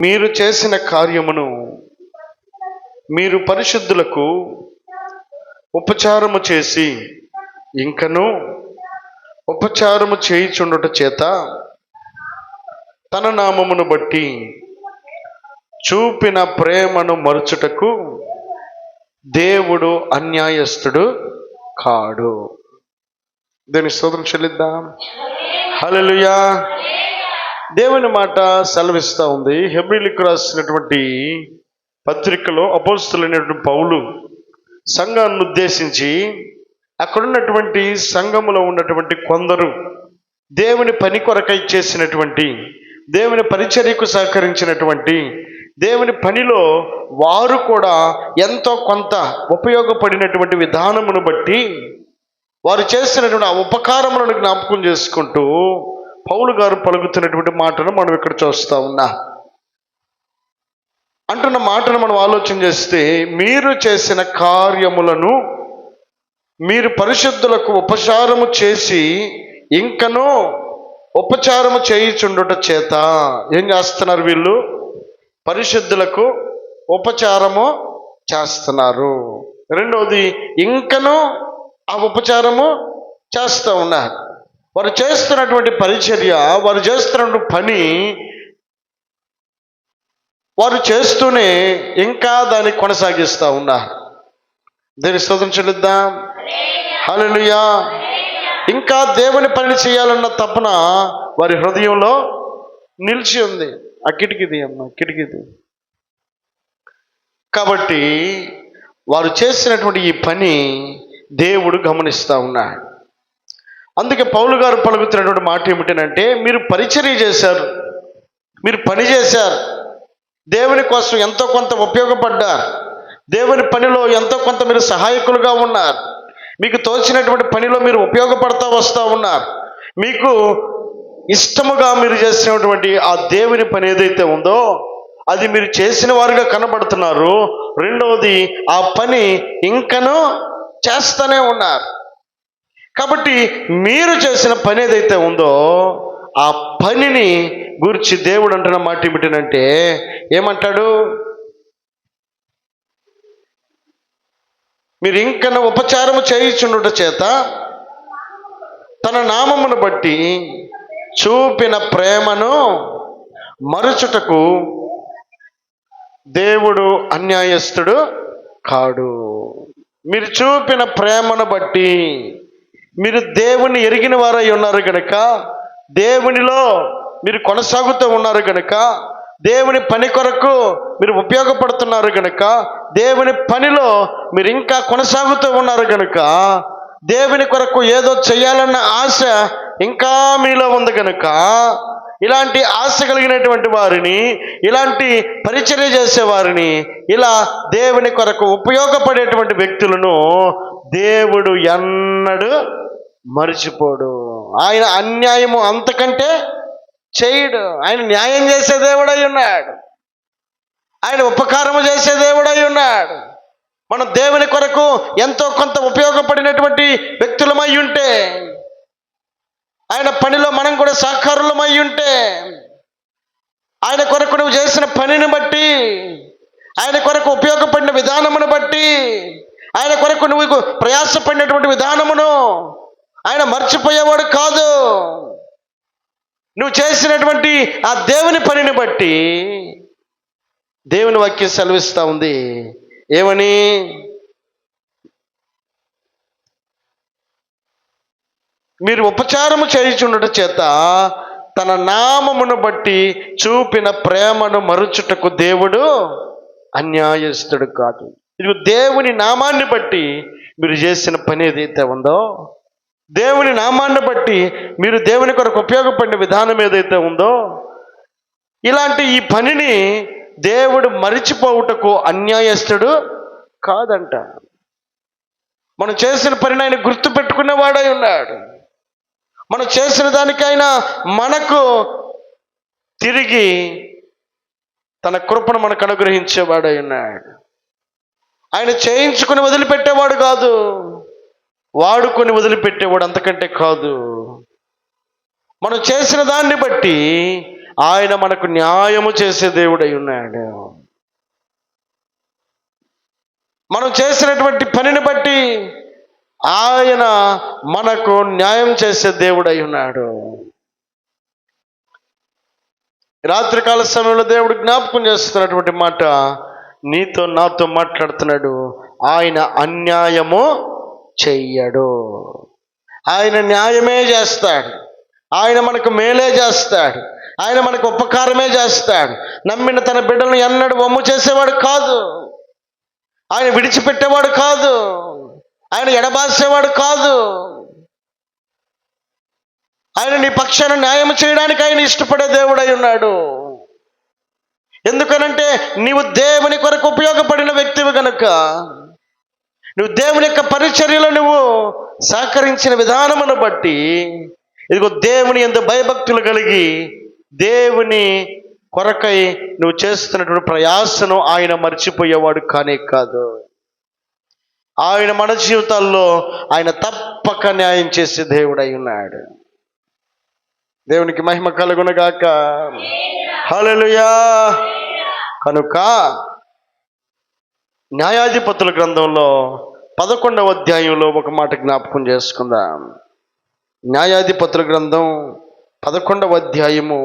మీరు చేసిన కార్యమును మీరు పరిశుద్ధులకు ఉపచారము చేసి ఇంకను ఉపచారము చేయుచుండుట చేత తన నామమును బట్టి చూపిన ప్రేమను మరుచుటకు దేవుడు అన్యాయస్తుడు కాడు. దేని స్తోత్రం చెల్లిద్దాం. హల్లెలూయా. దేవుని మాట సెలవిస్తూ ఉంది. హెబ్రీయులకు రాసినటువంటి పత్రికలో అపోస్తలుడైనటువంటి పౌలు సంఘాన్ని ఉద్దేశించి అక్కడున్నటువంటి సంఘములో ఉన్నటువంటి కొందరు దేవుని పని కొరకై చేసినటువంటి, దేవుని పరిచర్యకు సహకరించినటువంటి, దేవుని పనిలో వారు కూడా ఎంతో కొంత ఉపయోగపడినటువంటి విధానమును బట్టి వారు చేసినటువంటి ఆ ఉపకారములను జ్ఞాపకం చేసుకుంటూ పౌలు గారు పలుకుతున్నటువంటి మాటను మనం ఇక్కడ చూస్తూ ఉన్నాం. అంటున్న మాటను మనం ఆలోచన చేస్తే, మీరు చేసిన కార్యములను మీరు పరిశుద్ధులకు ఉపచారము చేసి ఇంకనూ ఉపచారము చేయుచుండుట చేత. ఏం చేస్తున్నారు వీళ్ళు? పరిశుద్ధులకు ఉపచారము చేస్తున్నారు. రెండవది, ఇంకనూ ఆ ఉపచారము చేస్తూ ఉన్నారు. వారు చేస్తున్నటువంటి పరిచర్య, వారు చేస్తున్నటువంటి పని వారు చేస్తూనే ఇంకా దాన్ని కొనసాగిస్తూ ఉన్నారు. దేని స్తోత్రం చెల్లిద్దాం. హల్లెలూయా. ఇంకా దేవుని పని చేయాలన్న తపన వారి హృదయంలో నిలిచి ఉంది. ఆ కిటికీది అమ్మ, కిటికీది. కాబట్టి వారు చేసినటువంటి ఈ పని దేవుడు గమనిస్తూ ఉన్నాడు. అందుకే పౌలు గారు పలుకుతున్నటువంటి మాట ఏమిటంటే, మీరు పరిచర్య చేశారు, మీరు పని చేశారు, దేవుని కోసం ఎంతో కొంత ఉపయోగపడ్డారు, దేవుని పనిలో ఎంతో కొంత మీరు సహాయకులుగా ఉన్నారు, మీకు తోచినటువంటి పనిలో మీరు ఉపయోగపడతా వస్తూ ఉన్నారు. మీకు ఇష్టముగా మీరు చేసినటువంటి ఆ దేవుని పని ఏదైతే ఉందో అది మీరు చేసిన వారుగా కనబడుతున్నారు. రెండవది, ఆ పని ఇంకనూ చేస్తూనే ఉన్నారు. కాబట్టి మీరు చేసిన పని ఏదైతే ఉందో ఆ పనిని గురించి దేవుడు అంటున్న మాట ఏమిటంటే, ఏమంటాడు? మీరు ఇంకనూ ఉపచారము చేయుచుండుట చేత తన నామమును బట్టి చూపిన ప్రేమను మరుచుటకు దేవుడు అన్యాయస్తుడు కాడు. మీరు చూపిన ప్రేమను బట్టి, మీరు దేవుని ఎరిగిన వారై ఉన్నారు కనుక, దేవునిలో మీరు కొనసాగుతూ ఉన్నారు కనుక, దేవుని పని కొరకు మీరు ఉపయోగపడుతున్నారు కనుక, దేవుని పనిలో మీరు ఇంకా కొనసాగుతూ ఉన్నారు కనుక, దేవుని కొరకు ఏదో చేయాలన్న ఆశ ఇంకా మీలో ఉంది కనుక, ఇలాంటి ఆశ కలిగినటువంటి వారిని, ఇలాంటి పరిచర్య చేసేవారిని, ఇలా దేవుని కొరకు ఉపయోగపడేటువంటి వ్యక్తులను దేవుడు ఎన్నడూ మరిచిపోడు. ఆయన అన్యాయము అంతకంటే చేయడు. ఆయన న్యాయం చేసే దేవుడై ఉన్నాడు. ఆయన ఉపకారము చేసే దేవుడై ఉన్నాడు. మనం దేవుని కొరకు ఎంతో కొంత ఉపయోగపడినటువంటి వ్యక్తులమై ఉంటే, ఆయన పనిలో మనం కూడా సహకారులమై ఉంటే, ఆయన కొరకు నువ్వు చేసిన పనిని బట్టి, ఆయన కొరకు ఉపయోగపడిన విధానమును బట్టి, ఆయన కొరకు నువ్వు ప్రయాసపడినటువంటి విధానమును ఆయన మర్చిపోయేవాడు కాదు. నువ్వు చేసినటువంటి ఆ దేవుని పనిని బట్టి దేవుని వాక్యం సెలవిస్తూ ఉంది. ఏమని? మీరు ఉపచారము చేయుచుండుట చేత తన నామమును బట్టి చూపిన ప్రేమను మరుచుటకు దేవుడు అన్యాయస్తుడు కాదు. ఇది దేవుని నామాన్ని బట్టి మీరు చేసిన పని ఏదైతే ఉందో, దేవుని నామాన్ని బట్టి మీరు దేవుని కొరకు ఉపయోగపడిన విధానం ఏదైతే ఉందో, ఇలాంటి ఈ పనిని దేవుడు మరిచిపోవుటకు అన్యాయస్తుడు కాదంట. మనం చేసిన పనిని ఆయన గుర్తు పెట్టుకునేవాడై ఉన్నాడు. మనం చేసిన దానికైనా మనకు తిరిగి తన కృపను మనకు అనుగ్రహించేవాడై ఉన్నాడు. ఆయన చేయించుకుని వదిలిపెట్టేవాడు కాదు, వాడుకొని వదిలిపెట్టేవాడు అంతకంటే కాదు. మనం చేసిన దాన్ని బట్టి ఆయన మనకు న్యాయము చేసే దేవుడై ఉన్నాడు. మనం చేసినటువంటి పనిని బట్టి ఆయన మనకు న్యాయం చేసే దేవుడై ఉన్నాడు. రాత్రికాల సమయంలో దేవుడు జ్ఞాపకం చేస్తున్నటువంటి మాట నీతో నాతో మాట్లాడుతున్నాడు. ఆయన అన్యాయము చెయ్యడు. ఆయన న్యాయమే చేస్తాడు. ఆయన మనకు మేలే చేస్తాడు. ఆయన మనకు ఉపకారమే చేస్తాడు. నమ్మిన తన బిడ్డలను ఎన్నడూ వమ్ము చేసేవాడు కాదు. ఆయన విడిచిపెట్టేవాడు కాదు. ఆయన ఎడబాసేవాడు కాదు. ఆయన నీ పక్షాన న్యాయం చేయడానికి ఆయన ఇష్టపడే దేవుడై ఉన్నాడు. ఎందుకనంటే నీవు దేవుని కొరకు ఉపయోగపడిన వ్యక్తివి కనుక, నువ్వు దేవుని యొక్క పరిచర్యలో నువ్వు సహకరించిన విధానమును బట్టి ఇదిగో దేవుని యందు భయభక్తులు కలిగి దేవుని కొరకై నువ్వు చేస్తున్నటువంటి ప్రయాసను ఆయన మర్చిపోయేవాడు కానే కాదు. ఆయన మన జీవితాల్లో ఆయన తప్పక న్యాయం చేసే దేవుడై ఉన్నాడు. దేవునికి మహిమ కలుగునుగాక. హల్లెలూయా. కనుక న్యాయాధిపతుల గ్రంథంలో 11వ అధ్యాయంలో ఒక మాట జ్ఞాపకం చేసుకుందాం. న్యాయాధిపతుల గ్రంథం 11వ అధ్యాయము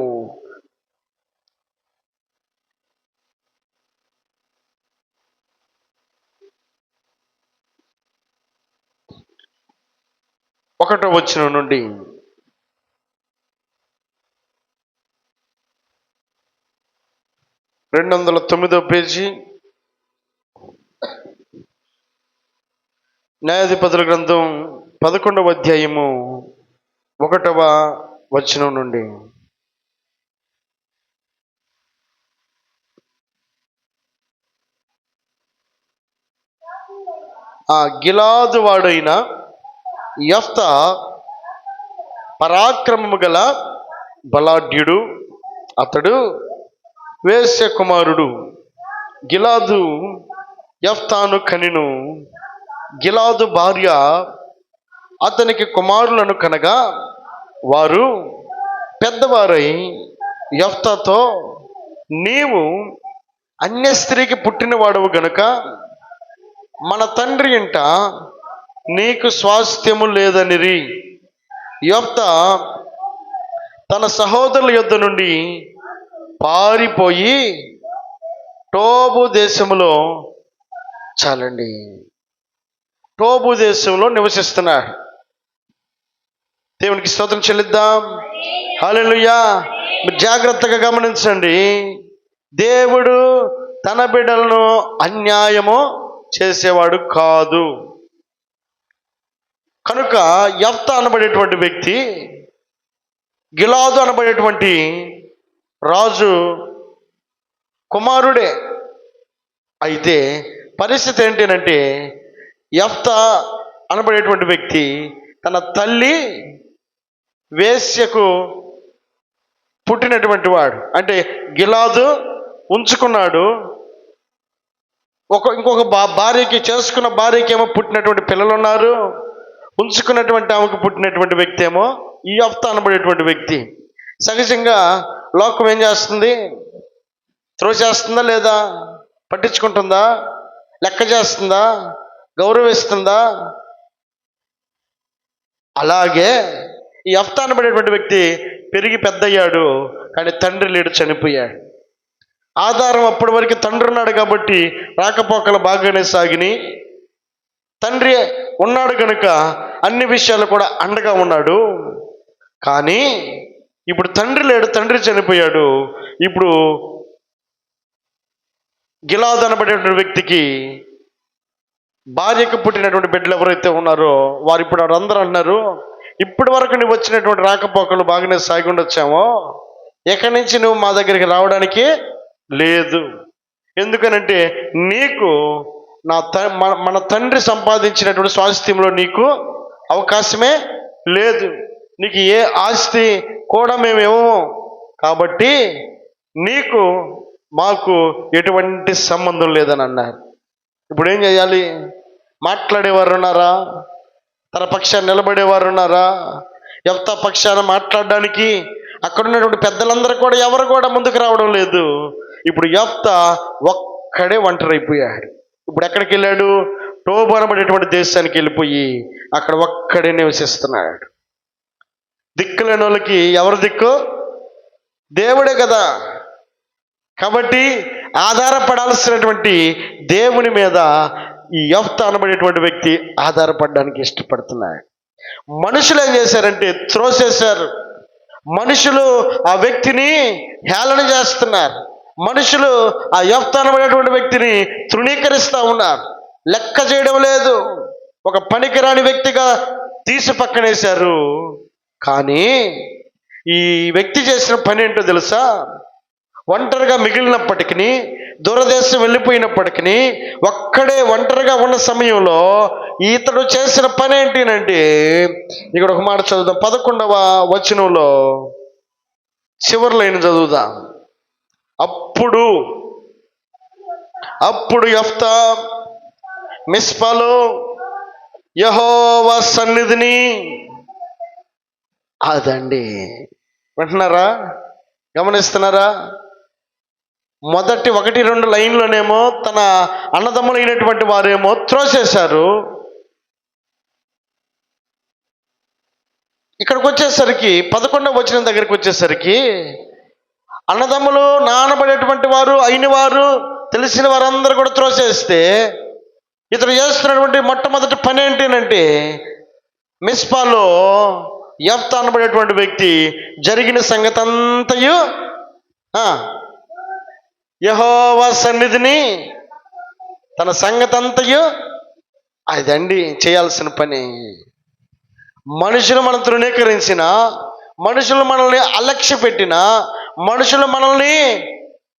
1వ వచనం నుండి 209వ పేజీ, న్యాయాధిపతుల గ్రంథం 11వ అధ్యాయము 1వ వచనం నుండి. గిలాదు వాడైన యెఫ్తా పరాక్రమము గల బలాఢ్యుడు. అతడు వేశ్య కుమారుడు. గిలాదు యెఫ్తాను కనెను. గిలాదు భార్య అతనికి కుమారులను కనగా వారు పెద్దవారై యెఫ్తాతో, నీవు అన్య స్త్రీకి పుట్టినవాడవు గనుక మన తండ్రి ఇంట నీకు స్వాస్థ్యము లేదనిరి. యెఫ్తా తన సహోదరుల యొద్ద నుండి పారిపోయి టోబు దేశంలో టోబు దేశంలో నివసిస్తున్నాడు. దేవునికి స్తోత్రం చెల్లిద్దాం. హల్లెలూయా. జాగ్రత్తగా గమనించండి. దేవుడు తన బిడ్డలను అన్యాయము చేసేవాడు కాదు. కనుక యెఫ్తా అనబడేటువంటి వ్యక్తి గిలాదు అనబడేటువంటి రాజు కుమారుడే. అయితే పరిస్థితి ఏంటంటే యెఫ్తా అనబడేటువంటి వ్యక్తి తన తల్లి వేశ్యకు పుట్టినటువంటి వాడు. అంటే గిలాదు ఉంచుకున్నాడు. ఇంకొక భార్యకి, చేసుకున్న భార్యకి ఏమో పుట్టినటువంటి పిల్లలు ఉన్నారు. ఉంచుకున్నటువంటి ఆమెకు పుట్టినటువంటి వ్యక్తి ఏమో ఈ యెఫ్తా అనబడేటువంటి వ్యక్తి. సహజంగా లోకం ఏం చేస్తుంది? త్రోసేస్తుందా లేదా? పట్టించుకుంటుందా? లెక్క చేస్తుందా? గౌరవిస్తుందా? అలాగే ఈ యెఫ్తా అనబడేటువంటి వ్యక్తి పెరిగి పెద్దయ్యాడు, కానీ తండ్రి లేడు, చనిపోయాడు. ఆధారం అప్పటి వరకు తండ్రి ఉన్నాడు కాబట్టి రాకపోకలు బాగానే సాగిని. తండ్రి ఉన్నాడు కనుక అన్ని విషయాలు కూడా అండగా ఉన్నాడు. కానీ ఇప్పుడు తండ్రి లేడు, తండ్రి చనిపోయాడు. ఇప్పుడు గిలాదు అనబడేటువంటి వ్యక్తికి భార్యకు పుట్టినటువంటి బిడ్డలు ఎవరైతే ఉన్నారో వారు ఇప్పుడు అందరూ అన్నారు, ఇప్పటి వరకు నువ్వు వచ్చినటువంటి రాకపోకలు బాగానే సాగి ఉండొచ్చామో, ఎక్కడి నుంచి నువ్వు మా దగ్గరికి రావడానికి లేదు. ఎందుకనంటే నీకు మన తండ్రి సంపాదించినటువంటి స్వాస్థ్యంలో నీకు అవకాశమే లేదు. నీకు ఏ ఆస్తి కూడా మేము ఇవ్వము. కాబట్టి నీకు మాకు ఎటువంటి సంబంధం లేదని అన్నారు. ఇప్పుడు ఏం చేయాలి? మాట్లాడేవారు ఉన్నారా? తన పక్షాన్ని నిలబడేవారు ఉన్నారా? యెఫ్తా పక్షాన మాట్లాడడానికి అక్కడ ఉన్నటువంటి పెద్దలందరూ కూడా ఎవరు కూడా ముందుకు రావడం లేదు. ఇప్పుడు యెఫ్తా ఒక్కడే ఒంటరైపోయాడు. ఇప్పుడు ఎక్కడికి వెళ్ళాడు? టోబు అనబడేటువంటి దేశానికి వెళ్ళిపోయి అక్కడ ఒక్కడే నివసిస్తున్నాడు. దిక్కులేని వాళ్ళకి ఎవరు దిక్కు? దేవుడే కదా. కాబట్టి ఆధారపడాల్సినటువంటి దేవుని మీద ఈ యెఫ్తా అనబడేటువంటి వ్యక్తి ఆధారపడడానికి ఇష్టపడుతున్నాడు. మనుషులు ఏం చేశారంటే త్రోసేశారు. మనుషులు ఆ వ్యక్తిని హేళన చేస్తున్నారు. మనుషులు ఆ యెఫ్తా అనబడేటువంటి వ్యక్తిని తృణీకరిస్తూ ఉన్నారు. లెక్క చేయడం లేదు. ఒక పనికిరాని వ్యక్తిగా తీసి పక్కనేశారు. కానీ ఈ వ్యక్తి చేసిన పని ఏంటో తెలుసా? ఒంటరిగా మిగిలినప్పటికీ, దూరదేశం వెళ్ళిపోయినప్పటికీ, ఒక్కడే ఒంటరిగా ఉన్న సమయంలో ఇతడు చేసిన పని ఏంటినంటే, ఇక్కడ ఒక మాట చదువుదాం. 11వ వచనంలో చివరి లైన్ చదువుదాం. అప్పుడు యెఫ్తా మిస్పాలో యెహోవా సన్నిధిని, అదండి వింటున్నారా? గమనిస్తున్నారా? మొదటి 1-2 లైన్లోనేమో తన అన్నదమ్ములైనటువంటి వారేమో త్రోసేశారు. ఇక్కడికి వచ్చేసరికి 11వ వచనం దగ్గరికి వచ్చేసరికి అన్నదమ్ములు నానబడేటువంటి వారు, అయిన వారు, తెలిసిన వారందరూ కూడా త్రోసేస్తే ఇతడు చేస్తున్నటువంటి మొట్టమొదటి పని ఏంటంటే మిస్పాలో యెఫ్తా అనబడేటువంటి వ్యక్తి జరిగిన సంగతి అంతయు యెహోవా సన్నిధిని, తన సంగతి అంతయు అదండి చేయాల్సిన పని. మనుషులు మనం తృణీకరించిన, మనుషులు మనల్ని అలక్ష్య పెట్టిన, మనుషులు మనల్ని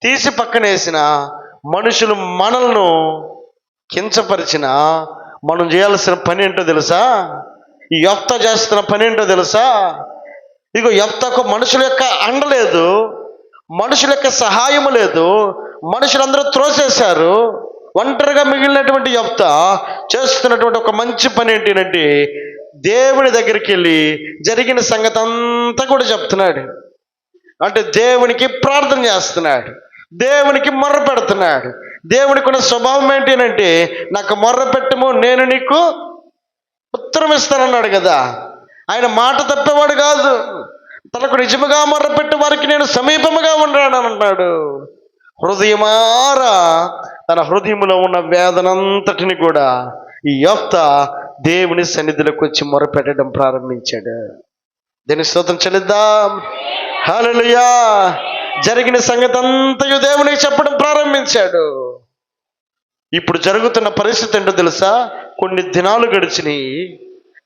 తీసి పక్కనేసిన, మనుషులు మనల్ని కించపరిచిన, మనం చేయాల్సిన పని ఏంటో తెలుసా? ఈ యెఫ్తా చేస్తున్న పని ఏంటో తెలుసా? ఇగో యెఫ్తాకు మనుషుల యొక్క అండ లేదు, మనుషుల యొక్క సహాయము లేదు. మనుషులందరూ త్రోసేశారు. ఒంటరిగా మిగిలినటువంటి యెఫ్తా చేస్తున్నటువంటి ఒక మంచి పని ఏంటంటే దేవుని దగ్గరికి వెళ్ళి జరిగిన సంగతి అంతా కూడా చెప్తున్నాడు. అంటే దేవునికి ప్రార్థన చేస్తున్నాడు, దేవునికి మొర్ర పెడుతున్నాడు. దేవునికి ఉన్న స్వభావం ఏంటంటే నాకు మొర్ర పెట్టము, నేను నీకు ఉత్తరం ఇస్తానన్నాడు కదా. ఆయన మాట తప్పేవాడు కాదు. తనకు నిజముగా మొర్రపెట్టే వారికి నేను సమీపముగా ఉన్నాను అన్నాడు. హృదయమారా తన హృదయంలో ఉన్న వేదనంతటిని కూడా ఈ యెఫ్తా దేవుని సన్నిధిలోకి వచ్చి మొరపెట్టడం ప్రారంభించాడు. దీని స్తోత్రం చెల్లిద్దాం. హల్లెలూయా. జరిగిన సంగతి అంతయు దేవునికి చెప్పడం ప్రారంభించాడు. ఇప్పుడు జరుగుతున్న పరిస్థితి ఏంటో తెలుసా? కొన్ని దినాలు గడిచినాయి,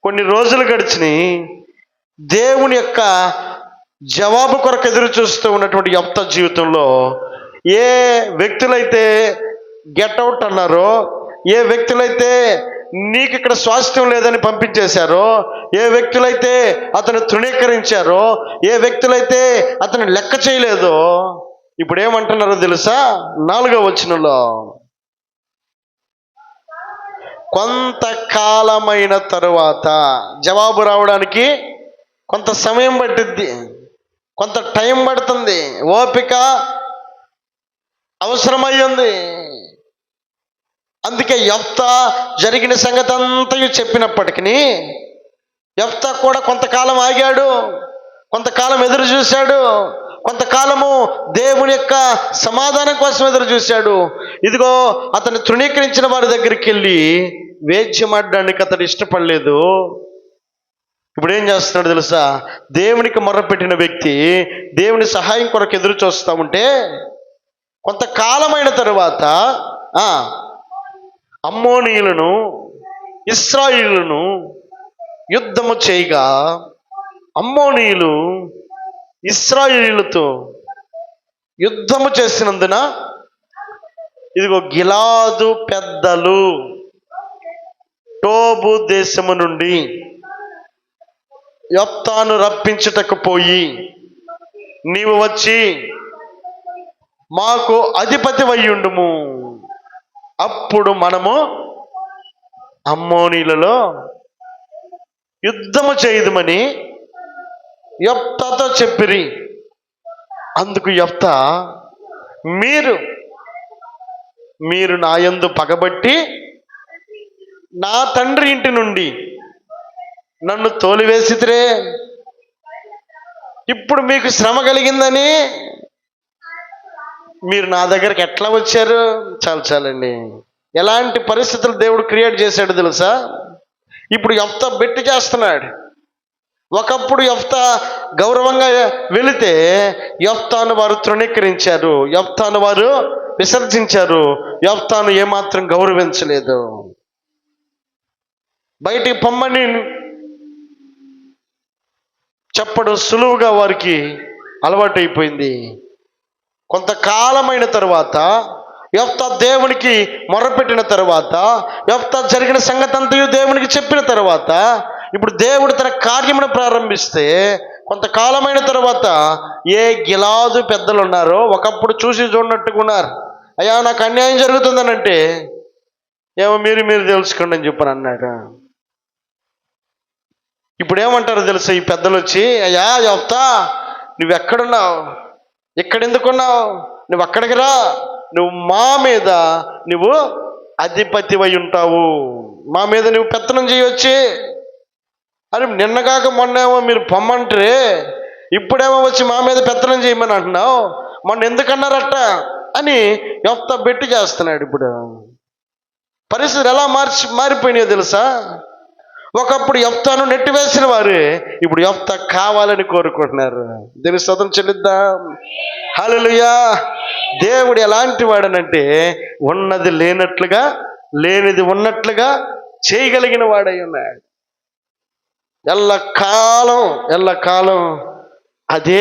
కొన్ని రోజులు గడిచినాయి. దేవుని యొక్క జవాబు కొరకు ఎదురు చూస్తూ ఉన్నటువంటి యెఫ్తా జీవితంలో ఏ వ్యక్తులైతే గెట్అవుట్ అన్నారో, ఏ వ్యక్తులైతే నీకు ఇక్కడ స్వాస్థ్యం లేదని పంపించేశారో, ఏ వ్యక్తులైతే అతను తృణీకరించారో, ఏ వ్యక్తులైతే అతను లెక్క చేయలేదో, ఇప్పుడు ఏమంటున్నారో తెలుసా? 4వ వచనంలో కొంతకాలమైన తరువాత, జవాబు రావడానికి కొంత సమయం పట్టిద్ది, కొంత టైం పడుతుంది, ఓపిక అవసరమయ్యింది. అందుకే యెఫ్తా జరిగిన సంగతి అంతయు చెప్పినప్పటికీ యెఫ్తా కూడా కొంతకాలం ఆగాడు, కొంతకాలం ఎదురు చూశాడు, కొంతకాలము దేవుని యొక్క సమాధానం కోసం ఎదురు చూశాడు. ఇదిగో అతను తృణీకరించిన వారి దగ్గరికి వెళ్ళి వేద్యమాడడానికి అతడు ఇష్టపడలేదు. ఇప్పుడు ఏం చేస్తున్నాడు తెలుసా? దేవునికి మొర్రపెట్టిన వ్యక్తి దేవుని సహాయం కొరకు ఎదురు చూస్తూ ఉంటే కొంతకాలమైన తరువాత అమ్మోనీయులను ఇశ్రాయేలును యుద్ధము చేయగా, అమ్మోనీయులు ఇశ్రాయేలుతో యుద్ధము చేసినందున ఇదిగో గిలాదు పెద్దలు టోబు దేశము నుండి యెఫ్తాను రప్పించుటకు పోయి, నీవు వచ్చి మాకు అధిపతి వయ్యుండుము, అప్పుడు మనము అమ్మోనీయులలో యుద్ధము చేయుదుమని యెఫ్తాతో చెప్పిరి. అందుకు యెఫ్తా, మీరు మీరు నా యందు పగబట్టి నా తండ్రి ఇంటి నుండి నన్ను తోలివేసితిరే, ఇప్పుడు మీకు శ్రమ కలిగిందని మీరు నా దగ్గరికి ఎట్లా వచ్చారు? చాలండి. ఎలాంటి పరిస్థితులు దేవుడు క్రియేట్ చేశాడు తెలుసా? ఇప్పుడు యెఫ్తా బెట్టి చేస్తున్నాడు. ఒకప్పుడు యెఫ్తా గౌరవంగా వెళితే యెఫ్తాను వారు తృణీకరించారు, యెఫ్తాను వారు విసర్జించారు, యెఫ్తాను ఏమాత్రం గౌరవించలేదు. బయటికి పొమ్మని చెప్పడం సులువుగా వారికి అలవాటైపోయింది. కొంతకాలమైన తర్వాత యెఫ్తా దేవునికి మొర్రపెట్టిన తర్వాత, యెఫ్తా జరిగిన సంగతి అంతయు దేవునికి చెప్పిన తర్వాత, ఇప్పుడు దేవుడు తన కార్యమును ప్రారంభిస్తే కొంతకాలమైన తర్వాత ఏ గిలాదు పెద్దలు ఉన్నారో ఒకప్పుడు చూసి చూడనట్టుగా ఉన్నారు. అయ్యా నాకు అన్యాయం జరుగుతుందనంటే, ఏమో మీరు తెలుసుకోండి అని చెప్పని అన్నాడు. ఇప్పుడు ఏమంటారు తెలుసా ఈ పెద్దలు వచ్చి, అయ్యా యెఫ్తా నువ్వు ఎక్కడున్నావు, ఎక్కడెందుకున్నావు, నువ్వు అక్కడికి రా, నువ్వు మా మీద నువ్వు అధిపతివై ఉంటావు, మా మీద నువ్వు పెత్తనం చేయొచ్చి అని. నిన్నగాక మొన్నేమో మీరు పొమ్మంటారే, ఇప్పుడేమో వచ్చి మా మీద పెత్తనం చేయమని అంటున్నావు, మొన్న ఎందుకన్నారట అని యెఫ్తా బెట్టి చేస్తున్నాడు. ఇప్పుడు పరిస్థితులు ఎలా మారిపోయినాయో తెలుసా? ఒకప్పుడు యెఫ్తాను నెట్టివేసిన వారు ఇప్పుడు యెఫ్తా కావాలని కోరుకుంటున్నారు. దీనికి స్తోత్రం చెల్లిద్దాం. హల్లెలూయా. దేవుడు ఎలాంటి వాడనంటే ఉన్నది లేనట్లుగా, లేనిది ఉన్నట్లుగా చేయగలిగిన వాడై ఉన్నాడు. ఎల్లకాలం అదే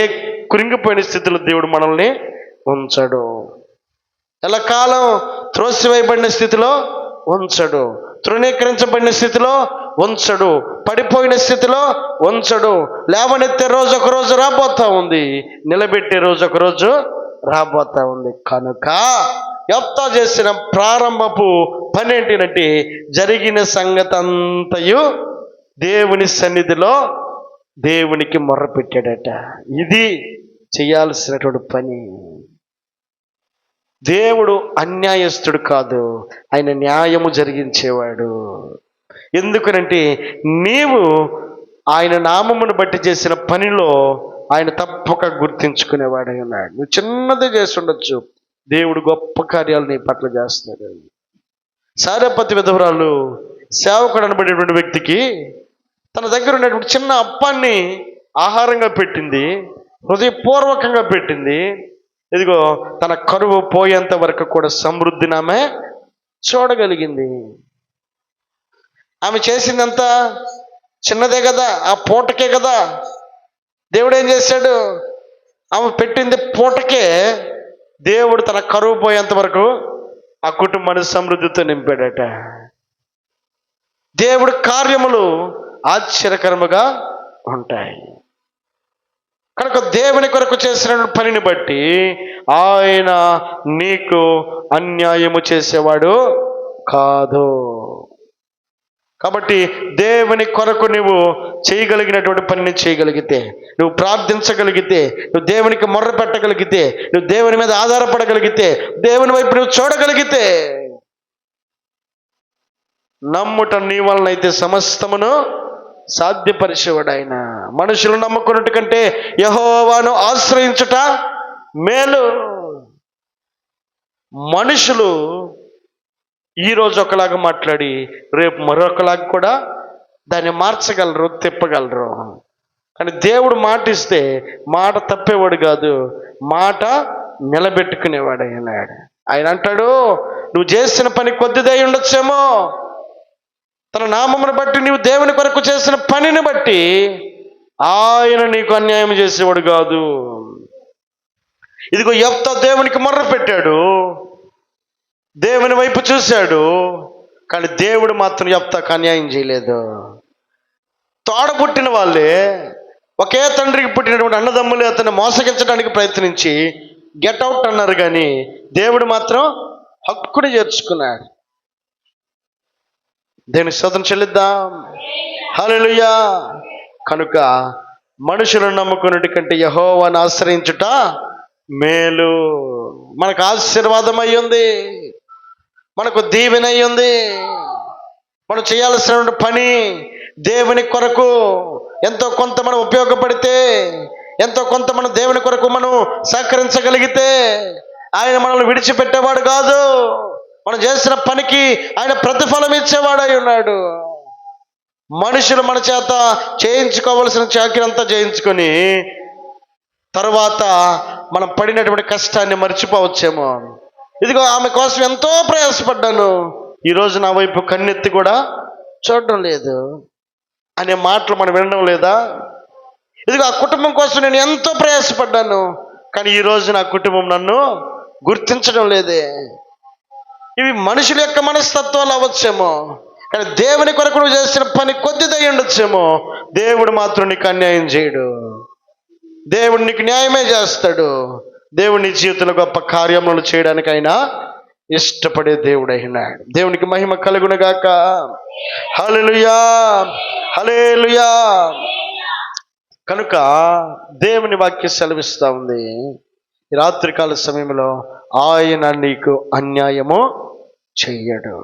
కృంగిపోయిన స్థితిలో దేవుడు మనల్ని ఉంచడు. ఎల్లకాలం త్రోసివేయబడిన స్థితిలో ఉంచడు, తృణీకరించబడిన స్థితిలో ఉంచడు, పడిపోయిన స్థితిలో ఉంచడు. లేవనెత్తే రోజు ఒక రోజు రాబోతా ఉంది, నిలబెట్టే రోజు ఒక రోజు రాబోతా ఉంది. కనుక యెఫ్తా చేసిన ప్రారంభపు పని ఏంటంటే జరిగిన సంగతి అంతయు దేవుని సన్నిధిలో దేవునికి మొర్రపెట్టాడట. ఇది చేయాల్సినటువంటి పని. దేవుడు అన్యాయస్తుడు కాదు, ఆయన న్యాయము జరిగించేవాడు. ఎందుకనంటే నీవు ఆయన నామమును బట్టి చేసిన పనిలో ఆయన తప్పక గుర్తించుకునేవాడై ఉన్నాడు. నువ్వు చిన్నదే చేసి ఉండొచ్చు, దేవుడు గొప్ప కార్యాలు నీ పట్ల చేస్తాడు. సారెపతి విధవరాలు సేవకుడు అనబడేటువంటి వ్యక్తికి తన దగ్గర ఉన్నటువంటి చిన్న అప్పాన్ని ఆహారంగా పెట్టింది, హృదయపూర్వకంగా పెట్టింది. ఇదిగో తన కరువు పోయేంత వరకు కూడా సమృద్ధిని ఆమె చూడగలిగింది. ఆమె చేసిందంతా చిన్నదే కదా, ఆ పూటకే కదా. దేవుడు ఏం చేశాడు? ఆమె పెట్టింది పూటకే, దేవుడు తన కరువు పోయేంత వరకు ఆ కుటుంబాన్ని సమృద్ధితో నింపాడట. దేవుడి కార్యములు ఆశ్చర్యకరముగా ఉంటాయి. కనుక దేవుని కొరకు చేసిన పనిని బట్టి ఆయన నీకు అన్యాయము చేసేవాడు కాదు. కాబట్టి దేవుని కొరకు నువ్వు చేయగలిగినటువంటి పనిని చేయగలిగితే, నువ్వు ప్రార్థించగలిగితే, నువ్వు దేవునికి మొర్ర పెట్టగలిగితే, నువ్వు దేవుని మీద ఆధారపడగలిగితే, దేవుని వైపు నువ్వు చూడగలిగితే, నమ్ముట నీ వలనైతే సమస్తమును సాధ్యపరిచేవాడు ఆయన. మనుషులు నమ్ముకున్నట్టు కంటే యెహోవాను ఆశ్రయించుట మేలు. మనుషులు ఈరోజు ఒకలాగా మాట్లాడి రేపు మరొకలాగా కూడా దాన్ని మార్చగలరు, తిప్పగలరు. కానీ దేవుడు మాట ఇస్తే మాట తప్పేవాడు కాదు, మాట నిలబెట్టుకునేవాడు అయినాడు. ఆయన అంటాడు, నువ్వు చేసిన పని కొద్దిదై ఉండొచ్చేమో, తన నామమును బట్టి నీవు దేవుని కొరకు చేసిన పనిని బట్టి ఆయన నీకు అన్యాయం చేసేవాడు కాదు. ఇదిగో యెఫ్తా దేవునికి మొర్ర పెట్టాడు, దేవుని వైపు చూశాడు, కానీ దేవుడు మాత్రం యెఫ్తాకు అన్యాయం చేయలేదు. తోడబుట్టిన వాళ్ళే, ఒకే తండ్రికి పుట్టినటువంటి అన్నదమ్ములు అతన్ని మోసగించడానికి ప్రయత్నించి గెట్ అవుట్ అన్నారు, కానీ దేవుడు మాత్రం హక్కుని చేర్చుకున్నాడు. దేనికి స్తోత్రం చెల్లిద్దాం. హల్లెలూయా. కనుక మనుషులను నమ్ముకున్నట్టు కంటే యెహోవాను ఆశ్రయించుట మేలు, మనకు ఆశీర్వాదం అయ్యింది, మనకు దీవెన అయ్యింది. మనం చేయాల్సిన పని దేవుని కొరకు ఎంతో కొంత మనం ఉపయోగపడితే, ఎంతో కొంత మనం దేవుని కొరకు మనం సహకరించగలిగితే ఆయన మనల్ని విడిచిపెట్టేవాడు కాదు. మనం చేసిన పనికి ఆయన ప్రతిఫలం ఇచ్చేవాడై ఉన్నాడు. మనుషులు మన చేత చేయించుకోవలసిన చాకరీ అంతా చేయించుకొని తర్వాత మనం పడినటువంటి కష్టాన్ని మర్చిపోవచ్చేమో. ఇదిగో ఆమె కోసం ఎంతో ప్రయాసపడ్డాను, ఈరోజు నా వైపు కన్నెత్తి కూడా చూడడం లేదు అనే మాటలు మనం వినడం లేదా? ఇదిగో ఆ కుటుంబం కోసం నేను ఎంతో ప్రయాసపడ్డాను, కానీ ఈరోజు నా కుటుంబం నన్ను గుర్తించడం లేదే. ఇవి మనుషుల యొక్క మనస్తత్వాలు అవ్వచ్చేమో, కానీ దేవుని కొరకు నువ్వు చేసిన పని కొద్దిదై ఉండొచ్చేమో. దేవుడు మాత్రం నీకు అన్యాయం చేయడు. దేవుడు నీకు న్యాయమే చేస్తాడు. దేవుడు నీ జీవితంలో గొప్ప కార్యములు చేయడానికి ఆయన ఇష్టపడే దేవుడు అయినాడు. దేవునికి మహిమ కలుగునుగాక. హల్లెలూయా, హల్లెలూయా. కనుక దేవుని వాక్యం సెలవిస్తూ ఉంది, ఈ రాత్రికాల సమయంలో ఆయన నీకు అన్యాయము చెయ్యడు.